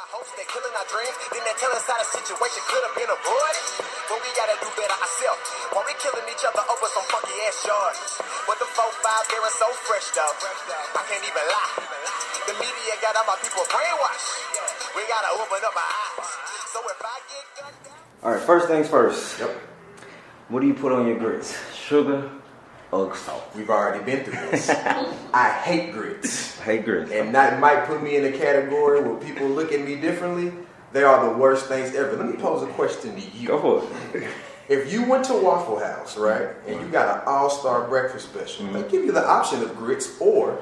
our hopes, they're killing our dreams. Then they tell us how the situation could have been avoided. But we gotta do better ourselves. While we killing each other over some funky ass charges. But the 4-5 there is so fresh though. I can't even lie. The media got all my people brainwashed. We gotta open up our eyes. So if I get gunned down. Alright, first things first. Yep. What do you put on your grits? Sugar or salt? We've already been through this. I hate grits. Hate grits. And that might put me in a category where people look at me differently. They are the worst things ever. Let me pose a question to you. Go for it. If you went to Waffle House, right, and you got an all-star breakfast special, they give you the option of grits or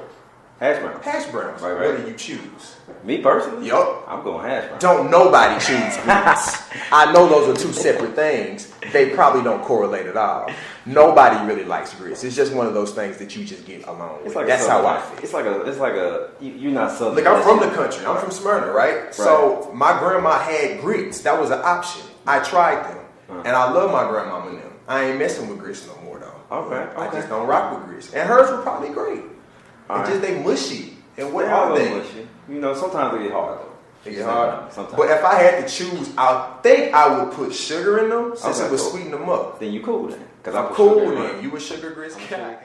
Hash browns. hash browns. Right. What do you choose? Me personally? Yup. I'm going hash browns. Don't nobody choose grits. I know those are two separate things. They probably don't correlate at all. Nobody really likes grits. It's just one of those things that you just get along with. Like that's how I feel. It's like a you're not southern. Look, I'm from the country. I'm from Smyrna, right? So my grandma had grits. That was an option. I tried them. And I love my grandmama and them. I ain't messing with grits no more though. Okay. I just don't rock with grits. And hers were probably great. Just they mushy. And what are they? Mushy. You know, sometimes they get hard though. They get hard. Sometimes. But if I had to choose, I think I would put sugar in them since it would sweeten them up. Then you cool then. Cause I'm cool then. You a sugar grits guy?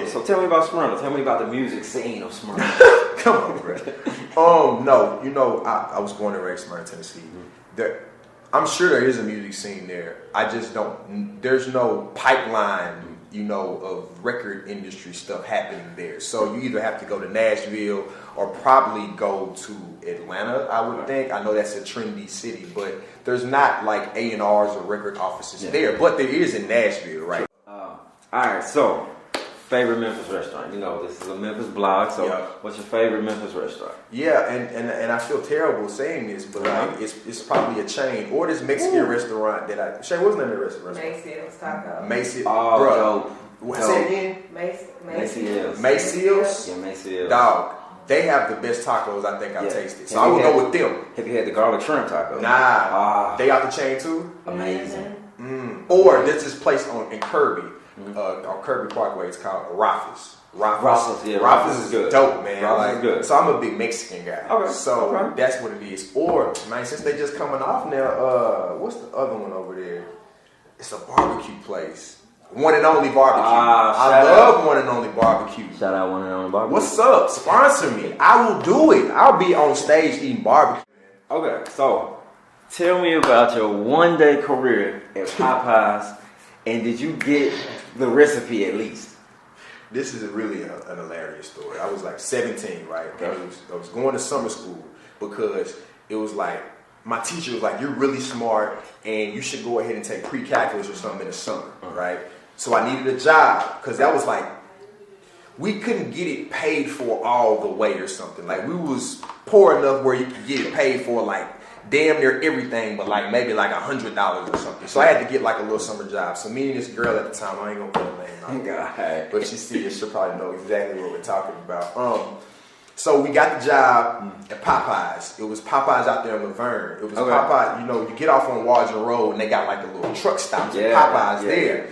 So tell me about Smyrna. Tell me about the music scene of Smyrna. Come on, bro. No, you know, I was born and raised in Smyrna, Tennessee. I'm sure there is a music scene there. I just don't. There's no pipeline, you know, of record industry stuff happening there. So you either have to go to Nashville or probably go to Atlanta. I would think. I know that's a trendy city, but there's not like A&Rs or record offices there. But there is in Nashville, right? All right. So, favorite Memphis restaurant. You know, this is a Memphis blog. So, what's your favorite Memphis restaurant? Yeah, and I feel terrible saying this, but like it's probably a chain or this Mexican restaurant that I. Shay, what's the name of the restaurant? Maceios Taco. Maceios. Oh, bro. Say it again. Maceios. Maceios. Yeah, Maceios. Dog, they have the best tacos I think I've tasted. So I would go with them. Have you had the garlic shrimp taco? Nah. They out the chain too? Amazing. Or there's this place in Kirby, on Kirby Parkway. It's called Rafa's. Rafa's, yeah. Rafa's is good. Dope, man. Rafa's is good. So I'm a big Mexican guy. Okay. So that's what it is. Or, man, since they just coming off now, what's the other one over there? It's a barbecue place. One and Only Barbecue. I love One and Only Barbecue. Shout out One and Only Barbecue. What's up? Sponsor me. I will do it. I'll be on stage eating barbecue. Okay, so tell me about your one-day career at Popeyes, and did you get the recipe at least? This is really an hilarious story. I was like 17, right? I was going to summer school because it was like, my teacher was like, you're really smart and you should go ahead and take pre-calculus or something in the summer, right? So I needed a job because that was like, we couldn't get it paid for all the way or something. Like we was poor enough where you could get it paid for like damn near everything, but like maybe like $100 or something. So I had to get like a little summer job. So me and this girl at the time, I ain't gonna put her name out, but she see it, she'll probably know exactly what we're talking about. So we got the job at Popeyes. It was Popeyes out there in Laverne. It was Popeyes, you know, you get off on Washington Road and they got like a little truck stops at Popeyes there.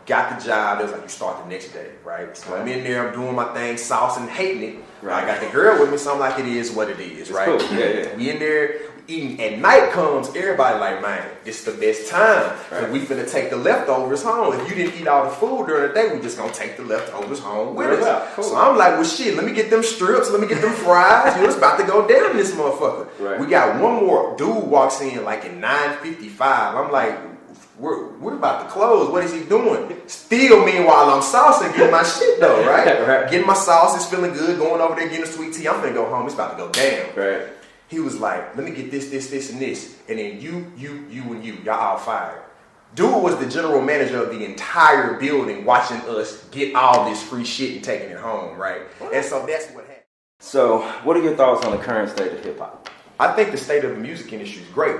Got the job. It was like, you start the next day, right? So I'm in there, I'm doing my thing, saucing, hating it. Right. I got the girl with me, so I'm like, it is what it is, right? Cool. Yeah. We in there eating. At night comes, everybody like, man, it's the best time. Right. We finna take the leftovers home. If you didn't eat all the food during the day, we just gonna take the leftovers home with us. Cool. So I'm like, well, shit, let me get them strips, let me get them fries. You know, it's about to go down in this motherfucker. Right. We got one more dude walks in like at 9:55. I'm like, we're about to close. What is he doing? Still, meanwhile, I'm saucing, getting my shit though, right? Getting my sauce, it's feeling good. Going over there, getting a sweet tea. I'm finna go home. It's about to go down. Right. He was like, let me get this, and this. And then you, and you. Y'all all fired. Dude was the general manager of the entire building watching us get all this free shit and taking it home, right? And so that's what happened. So, what are your thoughts on the current state of hip-hop? I think the state of the music industry is great.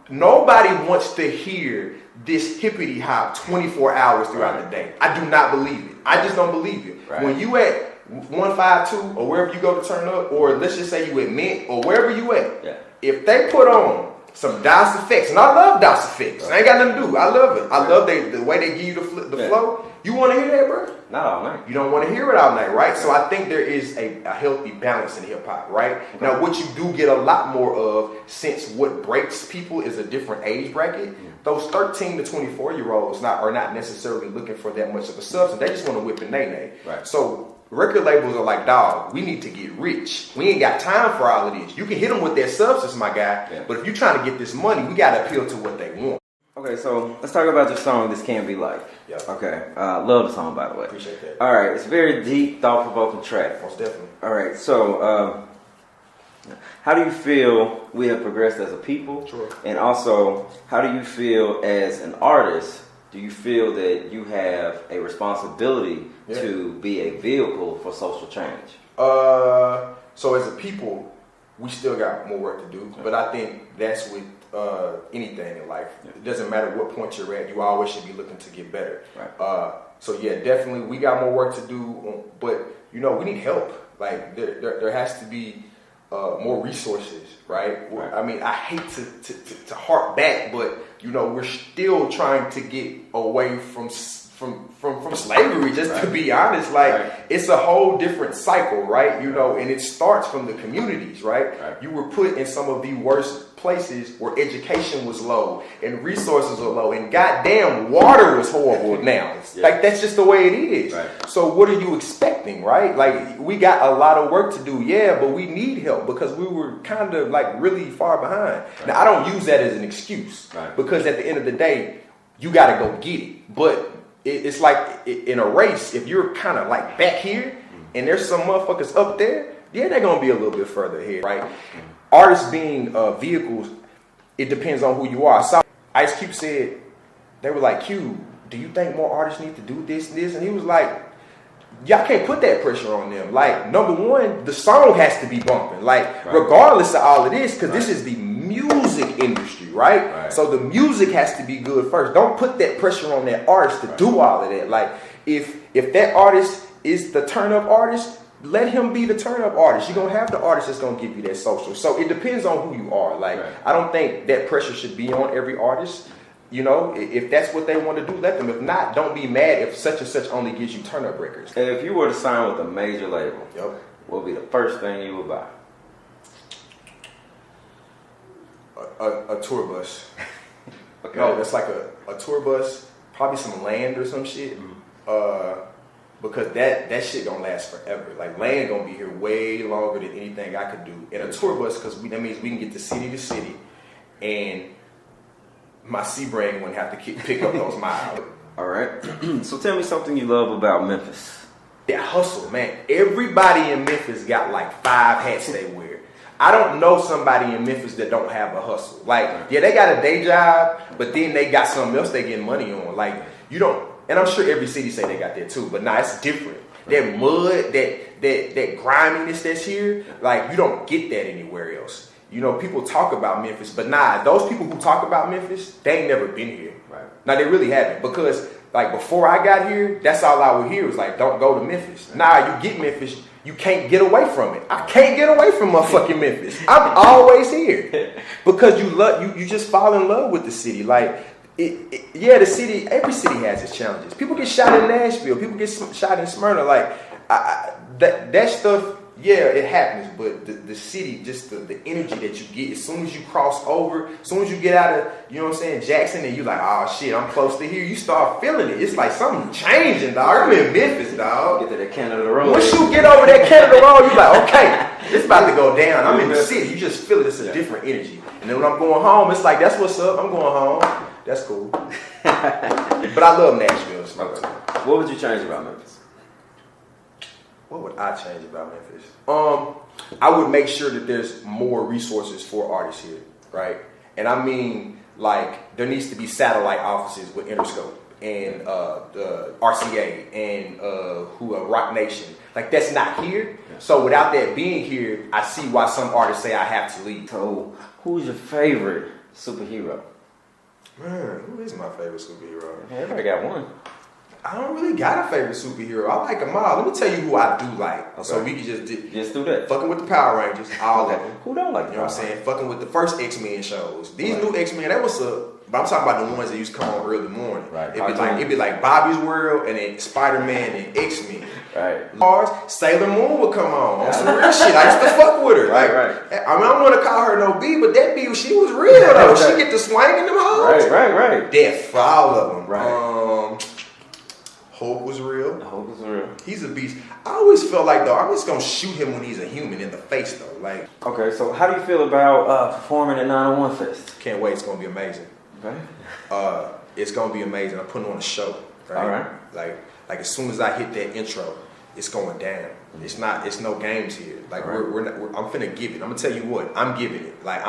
Nobody wants to hear this hippity hop 24 hours throughout the day. I do not believe it. I just don't believe it. Right. When you at 152 or wherever you go to turn up, or let's just say you at Mint or wherever you at, if they put on some DOS effects, and I love DOS effects. I ain't got nothing to do. I love it. I love the way they give you the flow. You want to hear that, bro? Not all night. You don't want to hear it all night, right? So I think there is a healthy balance in hip hop, right? Now, what you do get a lot more of, since what breaks people is a different age bracket, those 13 to 24-year-olds are not necessarily looking for that much of a substance. They just want to whip and nay-nay. Right. So record labels are like, dog, we need to get rich. We ain't got time for all of this. You can hit them with that substance, my guy, but if you're trying to get this money, we got to appeal to what they want. Okay, so let's talk about your song, This Can't Be Life. Yeah. Okay, love the song, by the way. Appreciate that. All right, it's a very deep, thought-provoking track. Most definitely. All right, so how do you feel we have progressed as a people? Sure. And also, how do you feel as an artist? Do you feel that you have a responsibility to be a vehicle for social change? So as a people, we still got more work to do, but I think that's with anything in life. It doesn't matter what point you're at, you always should be looking to get better. Right. So yeah, definitely we got more work to do, but we need help. Like there has to be more resources, right? I mean, I hate to harp back, but we're still trying to get away from slavery, just to be honest. Like it's a whole different cycle, right? And it starts from the communities, right? You were put in some of the worst places where education was low and resources are low and goddamn water was horrible now. Like that's just the way it is. So what are you expecting, right? Like we got a lot of work to do, but we need help because we were kind of like really far behind. Now I don't use that as an excuse because at the end of the day, you got to go get it. But it's like in a race, if you're kind of like back here and there's some motherfuckers up there, they're going to be a little bit further ahead, right? Artists being vehicles, it depends on who you are. I saw Ice Cube said, they were like, Q, do you think more artists need to do this and this? And he was like, y'all can't put that pressure on them. Like, number one, the song has to be bumping. Like, regardless of all of this, because this is the music industry, right? So the music has to be good first. Don't put that pressure on that artist to do all of that. Like, if that artist is the turn-up artist, let him be the turn-up artist. You're going to have the artist that's going to give you that social. So it depends on who you are. Like, I don't think that pressure should be on every artist. If that's what they want to do, let them. If not, don't be mad if such and such only gives you turn-up records. And if you were to sign with a major label, what would be the first thing you would buy? A tour bus. No, that's like a tour bus, probably some land or some shit. Because that shit gonna last forever. Like land gonna be here way longer than anything I could do. And a tour bus, because that means we can get to city, and my C-brain wouldn't have to pick up those miles. All right. So tell me something you love about Memphis. That hustle, man. Everybody in Memphis got like 5 hats they wear. I don't know somebody in Memphis that don't have a hustle. Like, they got a day job, but then they got something else they getting money on. Like, you don't. And I'm sure every city say they got that too, but it's different. That mud, that griminess that's here, like you don't get that anywhere else. People talk about Memphis, but those people who talk about Memphis, they ain't never been here. Now they really haven't, because like before I got here, that's all I would hear was like, don't go to Memphis. You get Memphis, you can't get away from it. I can't get away from motherfucking Memphis. I'm always here because you just fall in love with the city. Like. The city, every city has its challenges. People get shot in Nashville. People get shot in Smyrna. Like, that stuff, it happens. But the city, just the energy that you get, as soon as you cross over, as soon as you get out of, Jackson, and you're like, oh shit, I'm close to here, you start feeling it. It's like something changing, dog. I'm in Memphis, dog. Get to that Canada Road. Once you get over that Canada Road, you're like, okay, it's about to go down. I'm in the city. You just feel it. It's a different energy. And then when I'm going home, it's like, that's what's up. I'm going home. That's cool. But I love Nashville. Okay. What would you change about Memphis? What would I change about Memphis? I would make sure that there's more resources for artists here, right? And I mean, like, there needs to be satellite offices with Interscope and the RCA and Rock Nation. Like, that's not here. So without that being here, I see why some artists say I have to leave. So, who's your favorite superhero? Man, who is my favorite superhero? Everybody got one. I don't really got a favorite superhero. I like them all. Let me tell you who I do like. Okay. So we can just do that. Fucking with the Power Rangers, all of them. Who don't like You know what I'm saying? Fucking with the first X-Men shows. These Right. new X-Men, that was but I'm talking about the ones that used to come on early morning. Right. It'd be like Bobby's World and then Spider-Man and X-Men. Right. Lars, Sailor Moon would come on some real shit. I used to fuck with her. Like, Right. I mean, I don't want to call her no B, but that B, she was real though. She get to swinging them hoes. Right. Death for all of them. Right. Hulk was real. Hulk was real. He's a beast. I always felt like though, I'm just gonna shoot him when he's a human in the face though. Like, Okay, so how do you feel about performing at 901 Fest? can't wait. It's gonna be amazing. Okay. It's gonna be amazing. I'm putting on a show. Right? All right. Like as soon as I hit that intro, it's going down. It's no games here. Like All right. we're not, I'm finna give it. I'm gonna tell you what, I'm giving it. Like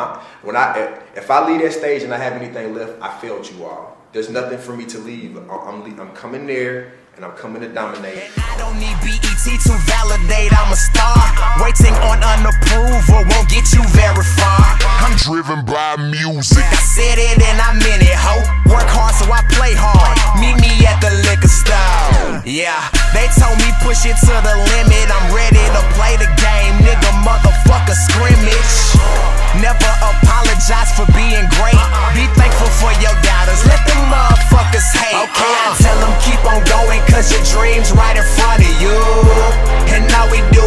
if I leave that stage and I have anything left, I failed you all. There's nothing for me to leave. I'm coming there and I'm coming to dominate. I don't need BET to validate I'm a star. Waiting on unapproval won't get you very far. I'm driven by music. I said it and I meant it, ho. Work hard so I play hard. Meet me at the liquor store. Yeah, they told me push it to the limit. I'm ready to play the game, nigga, motherfucker scrimmage. Never apologize for being great. Be thankful for your doubters. Let them motherfuckers hate. Okay, I tell them keep on going, cause your dream's right in front of you. And all we do